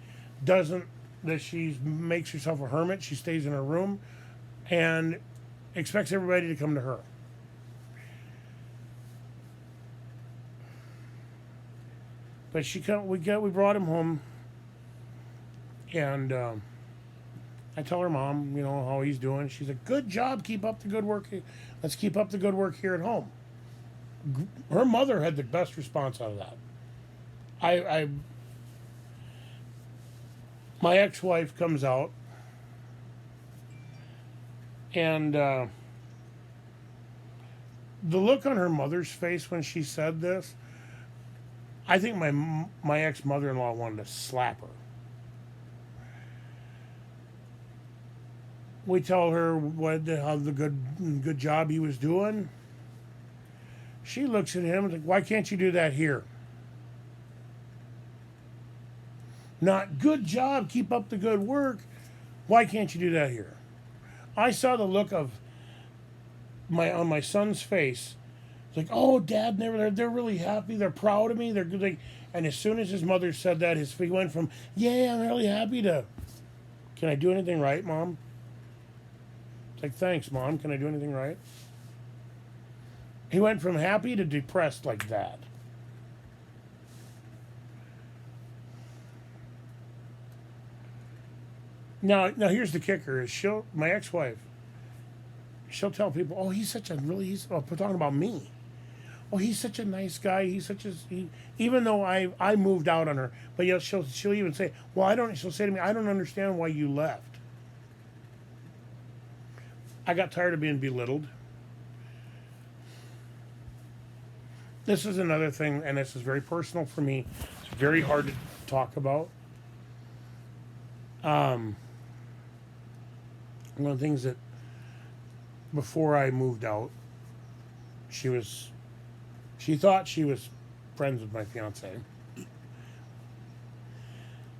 makes herself a hermit. She stays in her room and expects everybody to come to her. But we brought him home, and I tell her mom, how he's doing. She's like, "Good job, keep up the good work. Let's keep up the good work here at home." Her mother had the best response out of that. My ex-wife comes out, and the look on her mother's face when she said this, I think my ex-mother-in-law wanted to slap her. We tell her how the good job he was doing. She looks at him and like, why can't you do that here? Not good job, keep up the good work. Why can't you do that here? I saw the look of on my son's face. It's like, oh, Dad, they're really happy. They're proud of me. They're good. And as soon as his mother said that, he went from, yeah, I'm really happy to, can I do anything right, Mom? It's like, thanks, Mom. Can I do anything right? He went from happy to depressed like that. Now here's the kicker: is my ex-wife, she'll tell people, "Oh, he's such a really he's talking about me. Oh, he's such a nice guy. He's such a even though I moved out on her, but yeah, she'll even say, well, I don't. She'll say to me, I don't understand why you left. I got tired of being belittled. This is another thing, and this is very personal for me. It's very hard to talk about. One of the things that before I moved out, she thought she was friends with my fiance.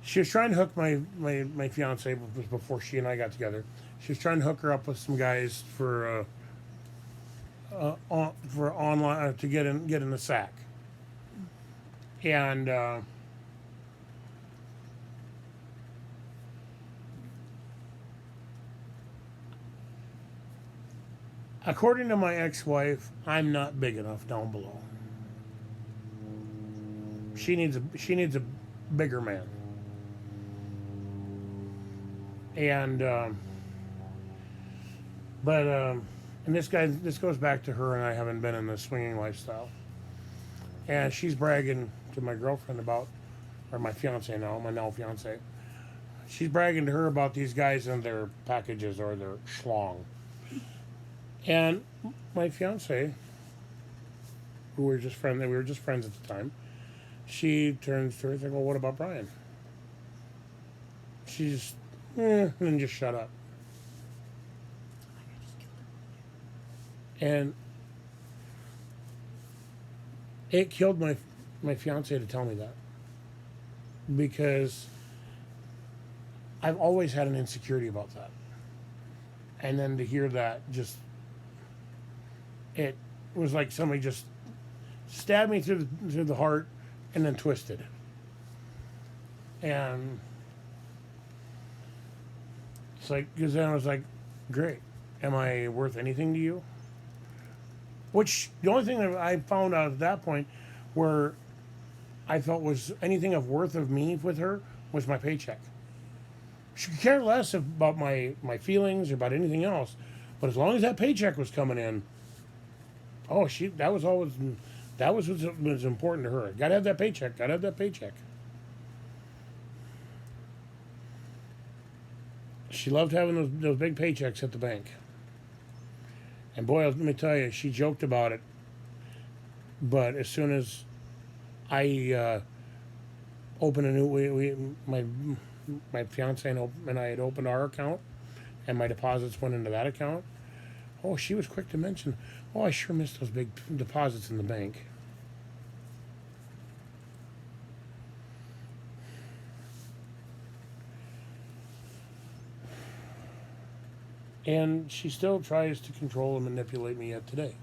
She was trying to hook my fiance before she and I got together. She was trying to hook her up with some guys for online to get in the sack, and according to my ex-wife, I'm not big enough down below. She needs a bigger man, and and this goes back to her and I haven't been in the swinging lifestyle, and she's bragging to my girlfriend about, or my fiance now, my now fiance. She's bragging to her about these guys and their packages or their schlong. And my fiance, we were just friends at the time, she turns to her and says, well, what about Brian? She's, and then just shut up. And it killed my fiance to tell me that, because I've always had an insecurity about that. And then to hear that, it was like somebody just stabbed me through the heart and then twisted. And it's like, because then I was like, great, am I worth anything to you? Which, the only thing that I found out at that point where I felt was anything of worth of me with her was my paycheck. She could care less about my feelings or about anything else. But as long as that paycheck was coming in, that was what was important to her. Gotta have that paycheck. She loved having those big paychecks at the bank. And boy, let me tell you, she joked about it. But as soon as I opened my fiance and I had opened our account, and my deposits went into that account, she was quick to mention, I sure miss those big deposits in the bank. And she still tries to control and manipulate me yet today.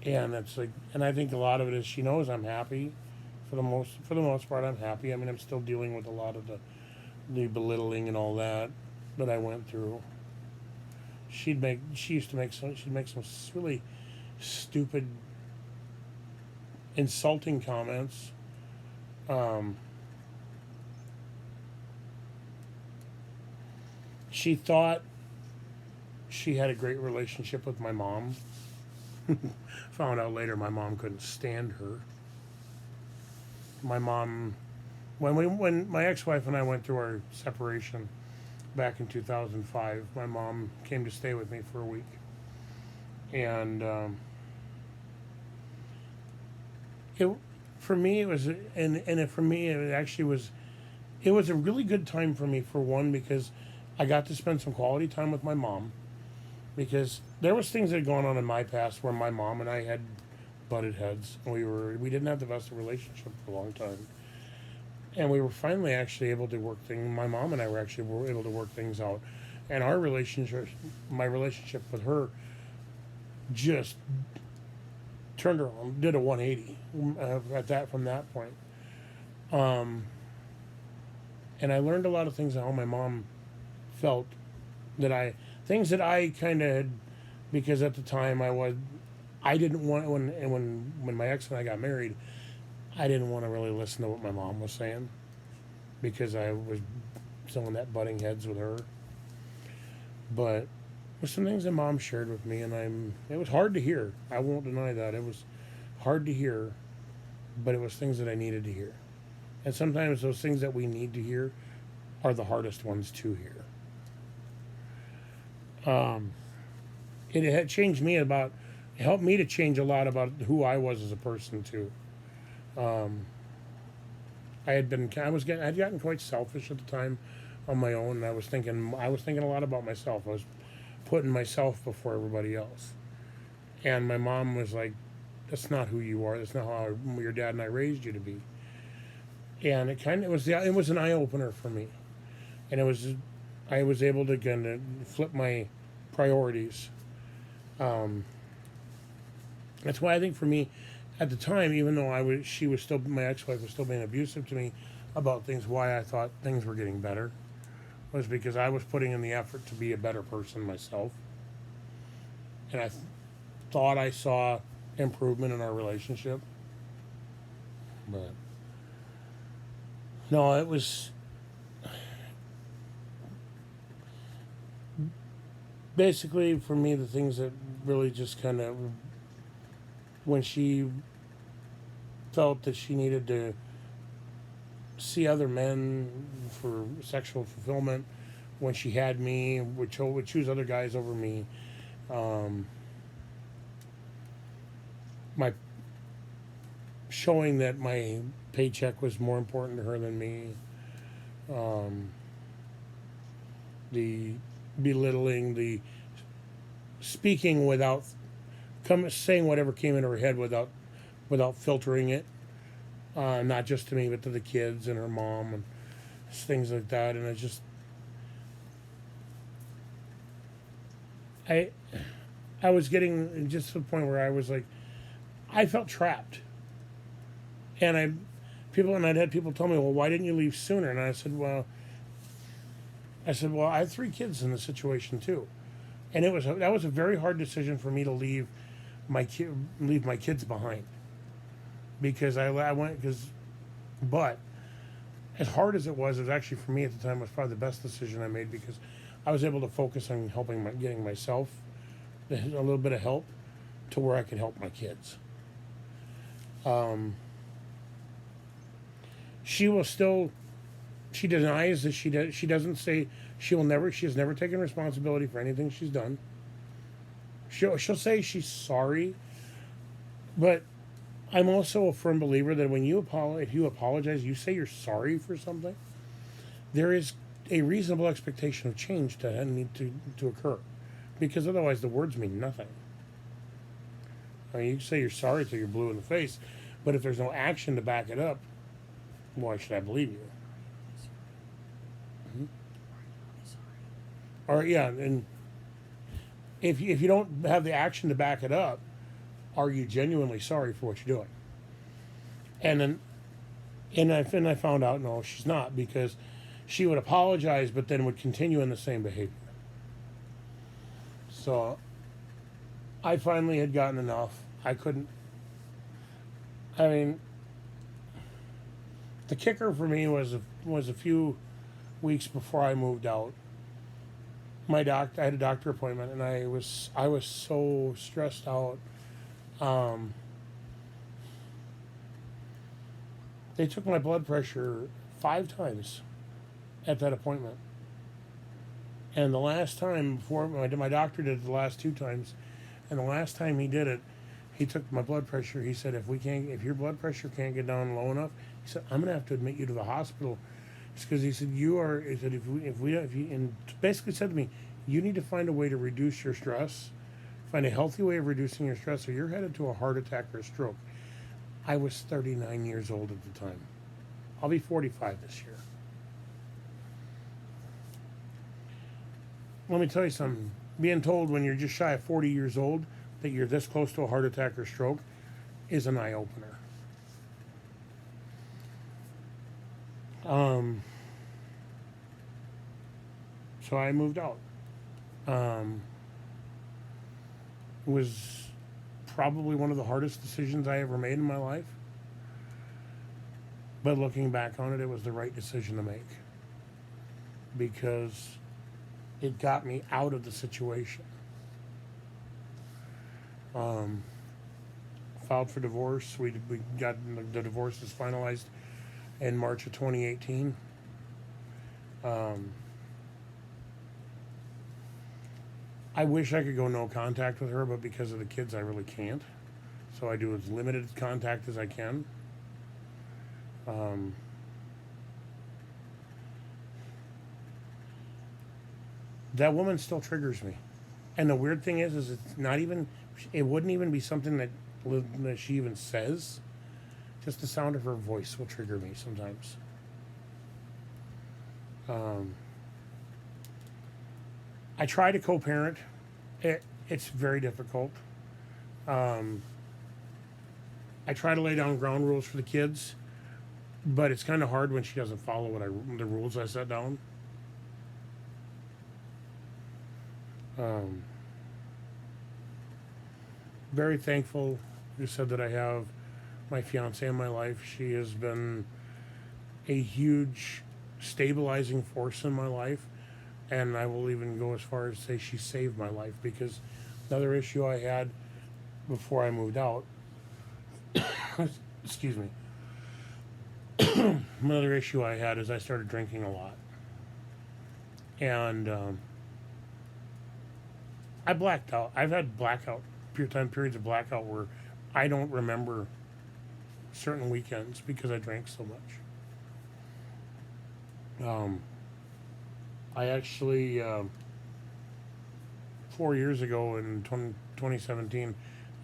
And it's like, and I think a lot of it is she knows I'm happy. For the most part, I'm happy. I mean, I'm still dealing with a lot of the belittling and all that I went through. She'd make some really stupid, insulting comments. She thought she had a great relationship with my mom. Found out later my mom couldn't stand her. My mom, when my ex-wife and I went through our separation back in 2005, my mom came to stay with me for a week, and for me it actually was, it was a really good time for me, for one, because I got to spend some quality time with my mom, because there was things that had gone on in my past where my mom and I had butted heads. We didn't have the best of relationship for a long time, and we were finally actually able to work things. My mom and I were able to work things out, and my relationship with her, just turned around, did a 180 from that point. Um, and I learned a lot of things on how my mom felt, things that I kind of had, because at the time I didn't want, when my ex and I got married, I didn't want to really listen to what my mom was saying, because I was someone that butting heads with her. But there's some things that mom shared with me, and it was hard to hear. I won't deny that. It was hard to hear, but it was things that I needed to hear. And sometimes those things that we need to hear are the hardest ones to hear. It had changed me it helped me to change a lot about who I was as a person too. I'd gotten quite selfish at the time on my own, and I was thinking a lot about myself. I was putting myself before everybody else. And my mom was like, "That's not who you are. That's not how your dad and I raised you to be." And it was an eye opener for me, and I was able to kind of flip my priorities. That's why I think for me, at the time, even though my ex-wife was still being abusive to me about things, why I thought things were getting better was because I was putting in the effort to be a better person myself, and I thought I saw improvement in our relationship. But no, it was basically for me the things that really just kind of, when she felt that she needed to see other men for sexual fulfillment, when she had me, would choose other guys over me. My showing that my paycheck was more important to her than me. The belittling, the speaking without saying whatever came into her head without filtering it, not just to me but to the kids and her mom and things like that. And I was getting just to the point where I was like, I felt trapped, and I'd had people tell me, "Well, why didn't you leave sooner?" And I said, well, I have 3 kids in the situation too, and that was a very hard decision for me to leave my kids behind, because but as hard as it was actually, for me at the time, was probably the best decision I made, because I was able to focus on getting myself a little bit of help to where I could help my kids. She denies that she doesn't say, she has never taken responsibility for anything she's done. She'll say she's sorry, but I'm also a firm believer that if you apologize, you say you're sorry for something, there is a reasonable expectation of change to need to occur, because otherwise the words mean nothing. I mean, you can say you're sorry till you're blue in the face, but if there's no action to back it up, why should I believe you? Mm-hmm. Or yeah, and if you don't have the action to back it up, are you genuinely sorry for what you're doing? And I found out, no, she's not, because she would apologize but then would continue in the same behavior. So I finally had gotten enough. The kicker for me was a few weeks before I moved out. I had a doctor appointment, and I was so stressed out. They took my blood pressure 5 times at that appointment, and the last time, before my doctor did it the last 2 times, and the last time he did it, he took my blood pressure. He said, if your blood pressure can't get down low enough, he said, I'm gonna have to admit you to the hospital. It's because he said, he said, if you, and basically said to me, you need to find a way to reduce your stress, find a healthy way of reducing your stress, or you're headed to a heart attack or a stroke. I was 39 years old at the time. I'll be 45 this year. Let me tell you something. Being told when you're just shy of 40 years old that you're this close to a heart attack or stroke is an eye opener. So I moved out. It was probably one of the hardest decisions I ever made in my life. But looking back on it, it was the right decision to make. Because it got me out of the situation. Filed for divorce. We got the divorce is finalized in March of 2018. I wish I could go no contact with her, but because of the kids, I really can't. So I do as limited contact as I can. That woman still triggers me. And the weird thing is it's not even, it wouldn't even be something that she even says. Just the sound of her voice will trigger me sometimes. I try to co-parent. It's very difficult. I try to lay down ground rules for the kids, but it's kind of hard when she doesn't follow the rules I set down. Very thankful, you said, that I have my fiance in my life. She has been a huge stabilizing force in my life, and I will even go as far as say she saved my life, because another issue I had before I moved out, excuse me, another issue I had is I started drinking a lot, and I blacked out. I've had periods of blackout where I don't remember certain weekends because I drank so much. I actually, 4 years ago in 2017,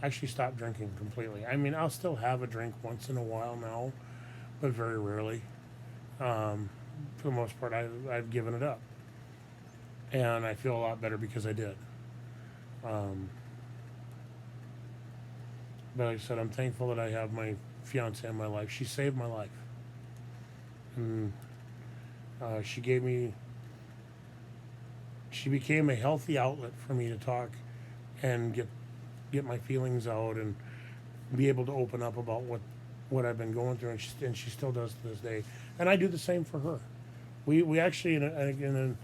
actually stopped drinking completely. I mean, I'll still have a drink once in a while now, but very rarely. For the most part, I've given it up. And I feel a lot better because I did. But like I said, I'm thankful that I have my fiance in my life. She saved my life. And she became a healthy outlet for me to talk and get my feelings out and be able to open up about what I've been going through, and she still does to this day. And I do the same for her. We actually, in a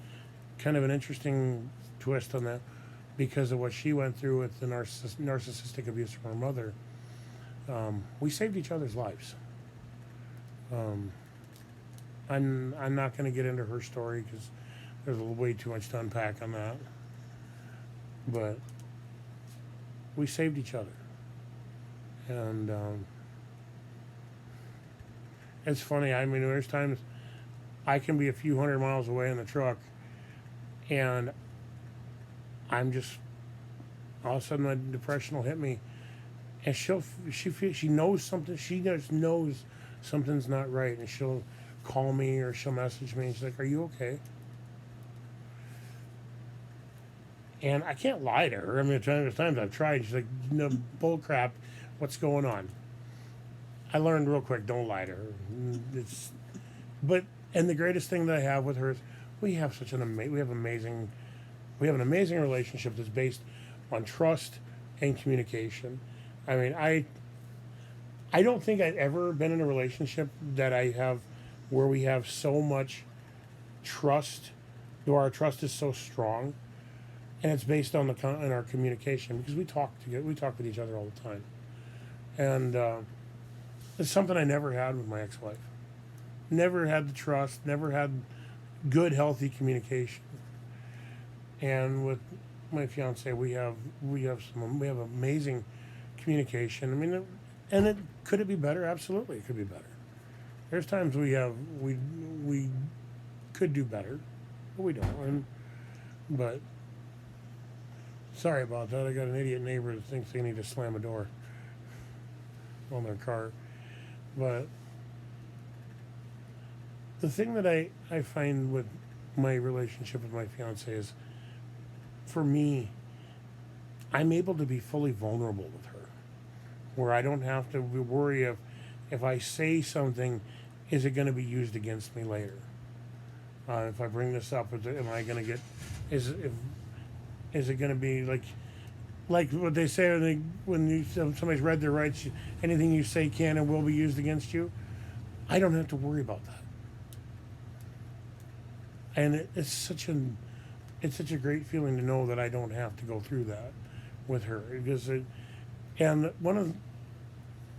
kind of an interesting twist on that, because of what she went through with the narcissistic abuse from her mother, we saved each other's lives. I'm not going to get into her story because there's way too much to unpack on that. But we saved each other. And it's funny. I mean, there's times I can be a few hundred miles away in the truck, and I'm just, all of a sudden my depression will hit me, and she knows something. She just knows something's not right, and she'll call me or she'll message me, and she's like, "Are you okay?" And I can't lie to her. I mean, there's times I've tried. She's like, "No, bull crap. What's going on?" I learned real quick, don't lie to her. And the greatest thing that I have with her is we have an amazing relationship that's based on trust and communication. I mean, I don't think I've ever been in a relationship that I have where we have so much trust, or our trust is so strong, and it's based on our communication, because we talk with each other all the time, and it's something I never had with my ex-wife. Never had the trust, never had good, healthy communication. And with my fiance, we have amazing communication. I mean, could it be better? Absolutely, it could be better. There's times we could do better, but we don't. But sorry about that. I got an idiot neighbor that thinks they need to slam a door on their car. But the thing that I find with my relationship with my fiance is, for me, I'm able to be fully vulnerable with her, where I don't have to worry if I say something, is it going to be used against me later? If I bring this up, am I going to get? Is it going to be like what they say when somebody's read their rights? Anything you say can and will be used against you. I don't have to worry about that, and it's such a great feeling to know that I don't have to go through that with her, because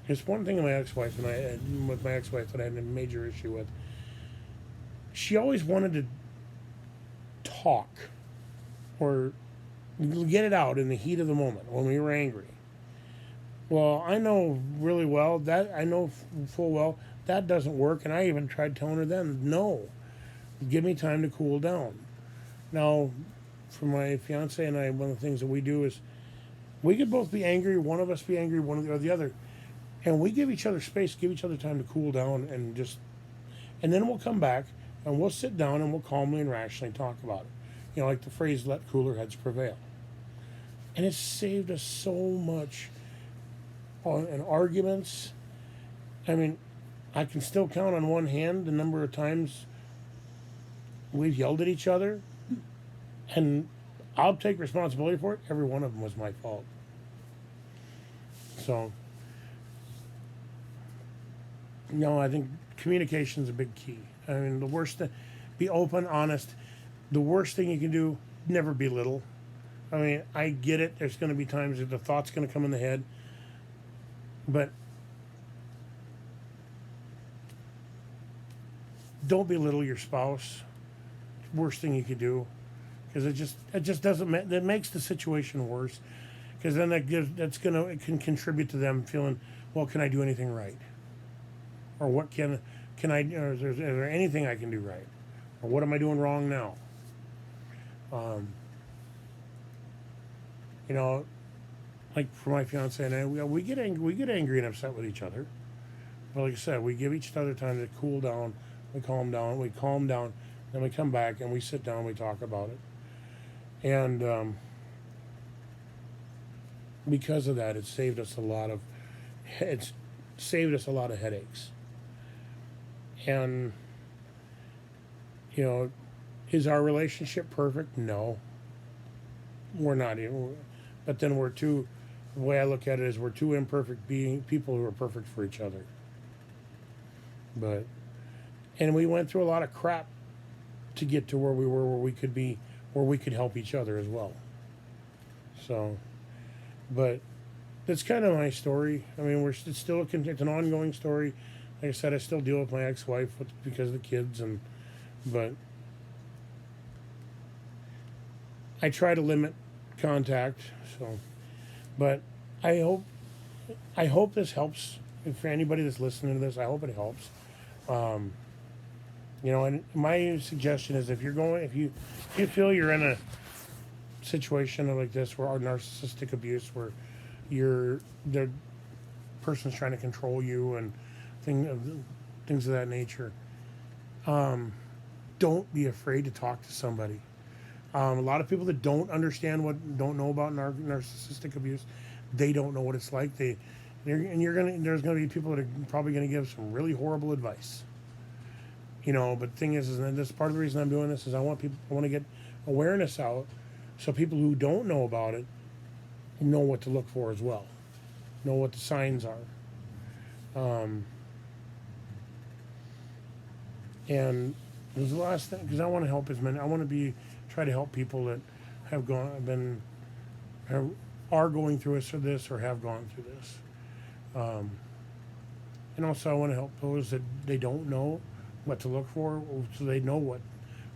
it's one thing with my ex-wife that I had a major issue with. She always wanted to talk or get it out in the heat of the moment when we were angry. Well, I know full well that doesn't work, and I even tried telling her then, no, give me time to cool down. Now, for my fiance and I, one of the things that we do is we could both be angry, one of us be angry, one or the other, and we give each other space, give each other time to cool down, and then we'll come back and we'll sit down and we'll calmly and rationally talk about it. You know, like the phrase, let cooler heads prevail. And it's saved us so much in arguments. I mean, I can still count on one hand the number of times we've yelled at each other, and I'll take responsibility for it. Every one of them was my fault. So, no, I think communication is a big key. I mean, the worst thing, be open, honest. The worst thing you can do, never belittle. I mean, I get it. There's going to be times that the thought's going to come in the head. But don't belittle your spouse. Worst thing you could do. Because it just doesn't, it makes the situation worse. Because then it can contribute to them feeling, well, can I do anything right? Or what can I, or is there anything I can do right? Or what am I doing wrong now? You know, like for my fiance and I, we get angry and upset with each other. But like I said, we give each other time to cool down. We calm down, then we come back and we sit down, we talk about it. And because of that, it's saved us a lot of headaches. And you know, is our relationship perfect? No, we're not even. But then the way I look at it is we're two imperfect people who are perfect for each other. And we went through a lot of crap to get to where we were, where we could help each other as well. So, but that's kind of my story. I mean, it's an ongoing story. Like I said, I still deal with my ex-wife because of the kids, but I try to limit contact. So, but I hope this helps. If for anybody that's listening to this, I hope it helps. You know, and my suggestion is if you feel you're in a situation like this where narcissistic abuse, where the person's trying to control you and things of that nature, don't be afraid to talk to somebody. A lot of people that don't know about narcissistic abuse, they don't know what it's like. There's going to be people that are probably going to give some really horrible advice. You know, but the thing is and this part of the reason I'm doing this is I want to get awareness out, so people who don't know about it know what to look for as well, know what the signs are. And there's the last thing, because I want to help try to help people that are going through this or have gone through this. And also I want to help those that they don't know what to look for, so they know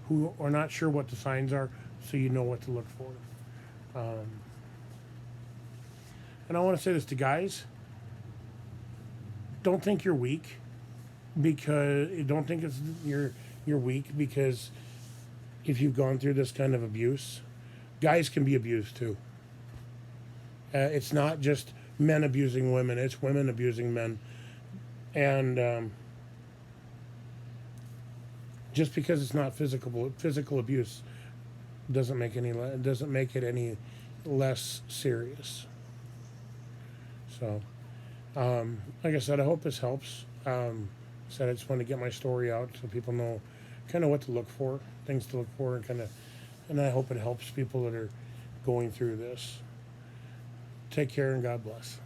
who are not sure what the signs are, so you know what to look for. And I want to say this to guys: don't think you're weak. because don't think it's you're weak, because if you've gone through this kind of abuse, guys can be abused too. It's not just men abusing women; it's women abusing men, and just because it's not physical abuse doesn't make it any less serious. So, like I said, I hope this helps. Said I just want to get my story out so people know kind of what to look for, things to look for, and I hope it helps people that are going through this. Take care and God bless.